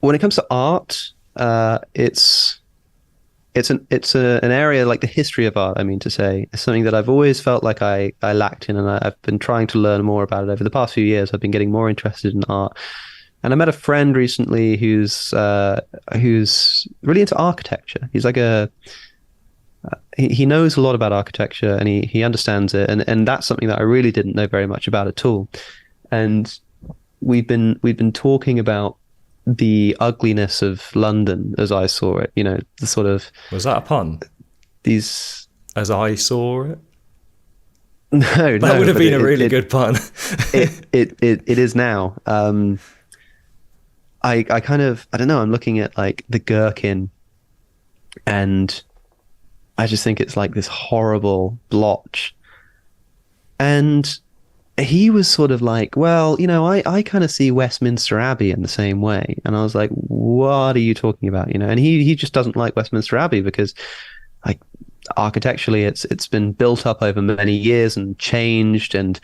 when it comes to art, it's an area like the history of art. I mean to say, is something that I've always felt like I lacked in, and I've been trying to learn more about it over the past few years. I've been getting more interested in art, and I met a friend recently who's really into architecture. He's like he knows a lot about architecture, and he understands it, and that's something that I really didn't know very much about at all. And we've been talking about the ugliness of London as I saw it. You know, the sort of, Was that a pun? these. As I saw it? No, That would have but been a really good pun. it is now. I kind of, I don't know, I'm looking at like the Gherkin, and I just think it's like this horrible blotch. And he was sort of like, well, you know, I kind of see Westminster Abbey in the same way. And I was like, what are you talking about? You know, and he just doesn't like Westminster Abbey because, like, architecturally it's been built up over many years and changed. And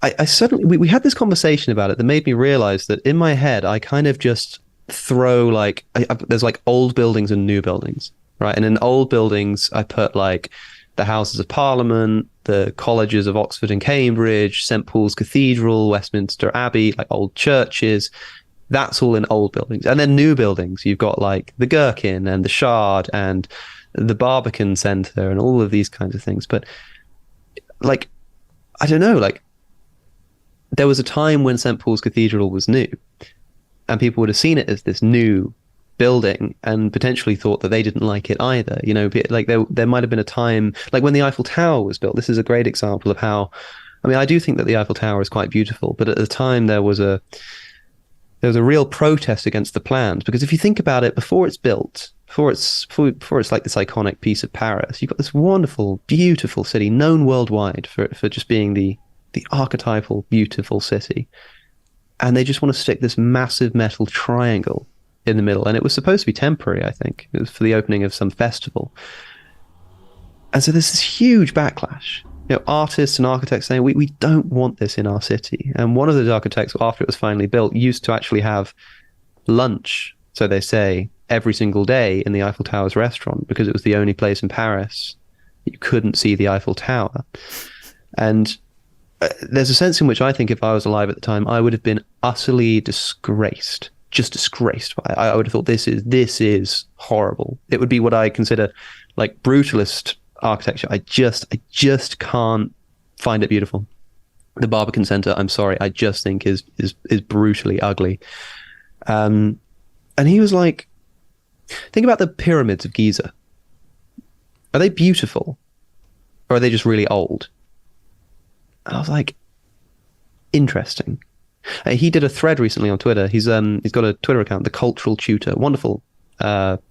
I suddenly, we had this conversation about it that made me realize that in my head I kind of just throw like there's like old buildings and new buildings, right? And in old buildings I put like the Houses of Parliament, the colleges of Oxford and Cambridge, St Paul's Cathedral, Westminster Abbey, like old churches. That's all in old buildings. And then new buildings, you've got like the Gherkin and the Shard and the Barbican Centre and all of these kinds of things. But like, I don't know, like there was a time when St Paul's Cathedral was new, and people would have seen it as this new building and potentially thought that they didn't like it either. You know, like there might have been a time, like when the Eiffel Tower was built. This is a great example of how, I mean, I do think that the Eiffel Tower is quite beautiful, but at the time there was a real protest against the plans, because if you think about it, before it's built, before it's like this iconic piece of Paris, you've got this wonderful, beautiful city known worldwide for just being the archetypal, beautiful city. And they just want to stick this massive metal triangle in the middle. And it was supposed to be temporary, I think. It was for the opening of some festival. And so there's this huge backlash. You know, artists and architects saying, we don't want this in our city. And one of those architects, after it was finally built, used to actually have lunch, so they say, every single day in the Eiffel Tower's restaurant, because it was the only place in Paris you couldn't see the Eiffel Tower. And there's a sense in which I think if I was alive at the time, I would have been utterly disgraced, just disgraced by it. I would have thought this is horrible. It would be what I consider like brutalist architecture. I just can't find it beautiful. The Barbican Centre, I'm sorry, I just think is brutally ugly. And he was like, think about the pyramids of Giza. Are they beautiful, or are they just really old? And I was like, interesting. He did a thread recently on Twitter. He's got a Twitter account, The Cultural Tutor. Wonderful account.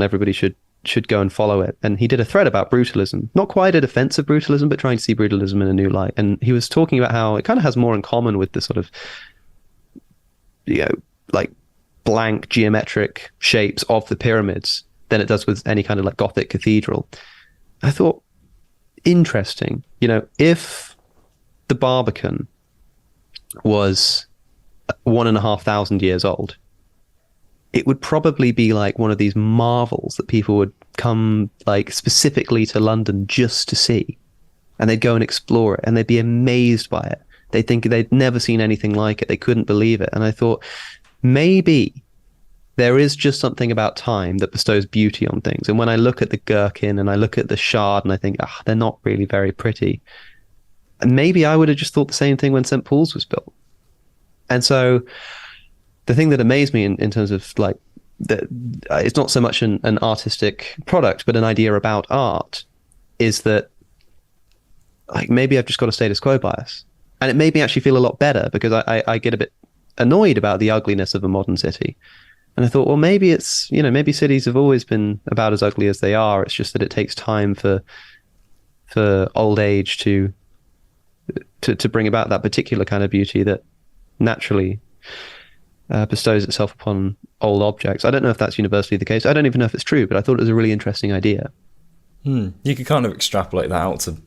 Everybody should go and follow it. And he did a thread about brutalism. Not quite a defense of brutalism, but trying to see brutalism in a new light. And he was talking about how it kind of has more in common with the sort of, you know, like blank geometric shapes of the pyramids than it does with any kind of like Gothic cathedral. I thought, interesting. You know, if the Barbican was 1,500 years old, it would probably be like one of these marvels that people would come like specifically to London just to see, and they'd go and explore it, and they'd be amazed by it. They'd think they'd never seen anything like it. They couldn't believe it. And I thought, maybe there is just something about time that bestows beauty on things. And when I look at the Gherkin and I look at the Shard and I think, they're not really very pretty. And maybe I would have just thought the same thing when St. Paul's was built. And so the thing that amazed me in terms of like, it's not so much an artistic product, but an idea about art, is that like maybe I've just got a status quo bias. And it made me actually feel a lot better, because I get a bit annoyed about the ugliness of a modern city. And I thought, well, maybe it's, you know, maybe cities have always been about as ugly as they are. It's just that it takes time for old age to bring about that particular kind of beauty that naturally bestows itself upon old objects. I don't know if that's universally the case. I don't even know if it's true, but I thought it was a really interesting idea. You could kind of extrapolate that out to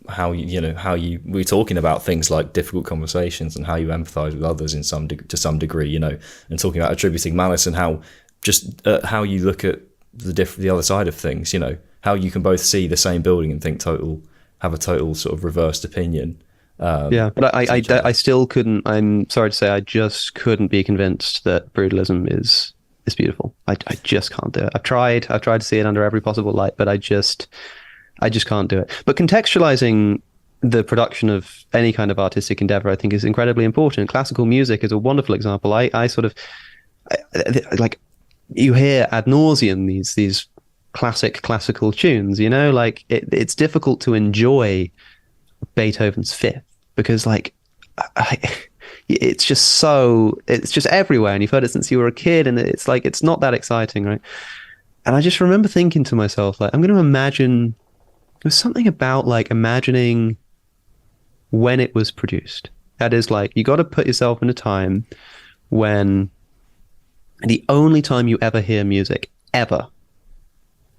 how you we're talking about things like difficult conversations and how you empathize with others to some degree, and talking about attributing malice and how just how you look at the other side of things, how you can both see the same building and have a total sort of reversed opinion. But I still couldn't. I'm sorry to say, I just couldn't be convinced that brutalism is beautiful. I just can't do it. I've tried to see it under every possible light, but I just can't do it. But contextualizing the production of any kind of artistic endeavor, I think, is incredibly important. Classical music is a wonderful example. I like, you hear ad nauseum these classical tunes, like it's difficult to enjoy Beethoven's Fifth because like it's just everywhere, and you've heard it since you were a kid, and it's like it's not that exciting, right? And I just remember thinking to myself, like, I'm going to imagine, there's something about like imagining when it was produced. That is, like, you got to put yourself in a time when the only time you ever hear music, ever,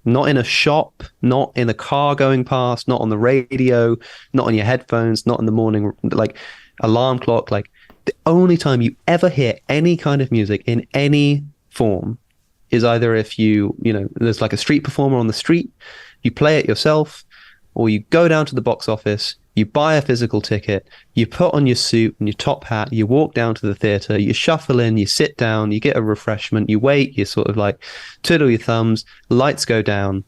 not in a shop, not in a car going past, not on the radio, not on your headphones, not in the morning, like alarm clock, like the only time you ever hear any kind of music in any form is either if there's like a street performer on the street, you play it yourself, or you go down to the box office, you buy a physical ticket, you put on your suit and your top hat, you walk down to the theater, you shuffle in, you sit down, you get a refreshment, you wait, you sort of like twiddle your thumbs, lights go down.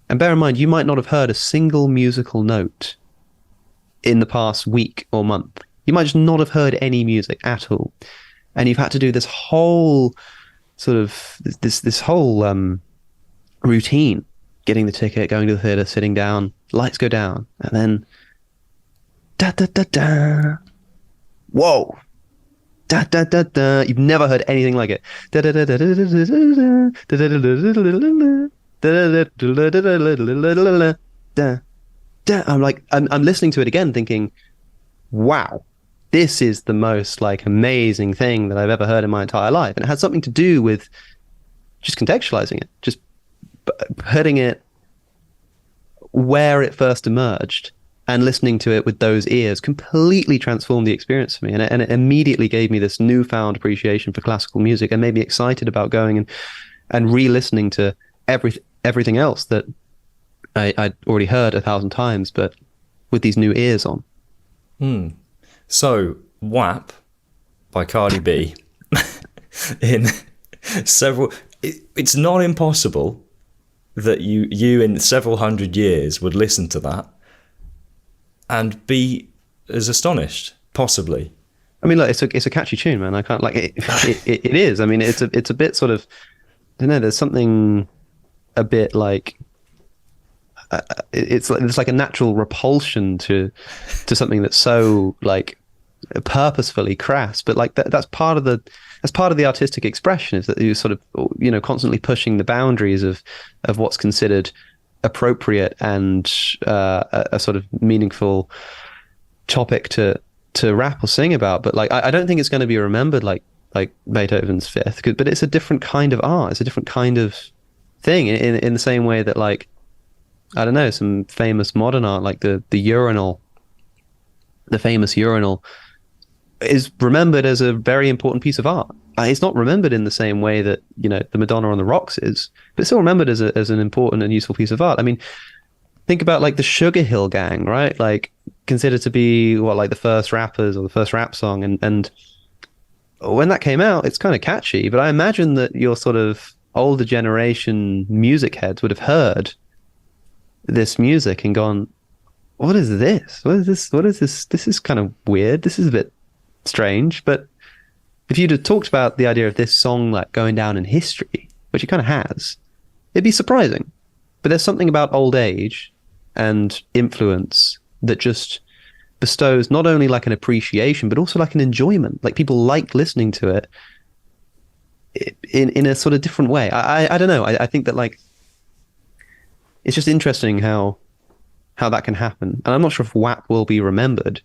And bear in mind, you might not have heard a single musical note in the past week or month. You might just not have heard any music at all. And you've had to do this whole sort of, this whole routine, getting the ticket, going to the theater, sitting down, lights go down, and then da da da da. Whoa. Da da da da. You've never heard anything like it. Da da da da da da da. I'm listening to it again thinking, wow, this is the most like amazing thing that I've ever heard in my entire life. And it had something to do with just contextualizing it, just putting it where it first emerged, and listening to it with those ears completely transformed the experience for me. And it immediately gave me this newfound appreciation for classical music and made me excited about going and re-listening to everything else that I'd already heard 1,000 times, but with these new ears on. So, WAP by Cardi B in several... It's not impossible that you in several hundred years would listen to that and be as astonished, possibly. I mean, look, it's a catchy tune, man. I can't, like, it is. I mean, it's a bit sort of, I don't know, there's something a bit like, it's like a natural repulsion to something that's so like purposefully crass, but like that's part of the artistic expression, is that you're sort of constantly pushing the boundaries of what's considered appropriate and a sort of meaningful topic to rap or sing about. But like I don't think it's going to be remembered like Beethoven's Fifth, but it's a different kind of art. It's a different kind of thing in the same way that, like, I don't know, some famous modern art, like the urinal, the famous urinal, is remembered as a very important piece of art. It's not remembered in the same way that, the Madonna on the Rocks is, but it's still remembered as an important and useful piece of art. I mean, think about like the Sugar Hill Gang, right? Like, considered to be like the first rappers or the first rap song. And when that came out, it's kind of catchy, but I imagine that your sort of older generation music heads would have heard this music and gone, what is this? What is this? This is kind of weird. This is a bit strange. But if you'd have talked about the idea of this song like going down in history, which it kind of has, it'd be surprising. But there's something about old age and influence that just bestows not only like an appreciation, but also like an enjoyment. Like, people like listening to it in a sort of different way. I don't know. I think that, like, it's just interesting how that can happen. And I'm not sure if WAP will be remembered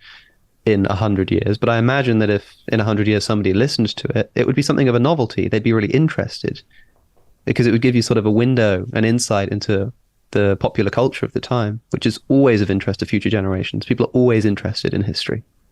in 100 years, but I imagine that if in 100 years somebody listened to it, it would be something of a novelty. They'd be really interested, because it would give you sort of a window, an insight into the popular culture of the time, which is always of interest to future generations. People are always interested in history.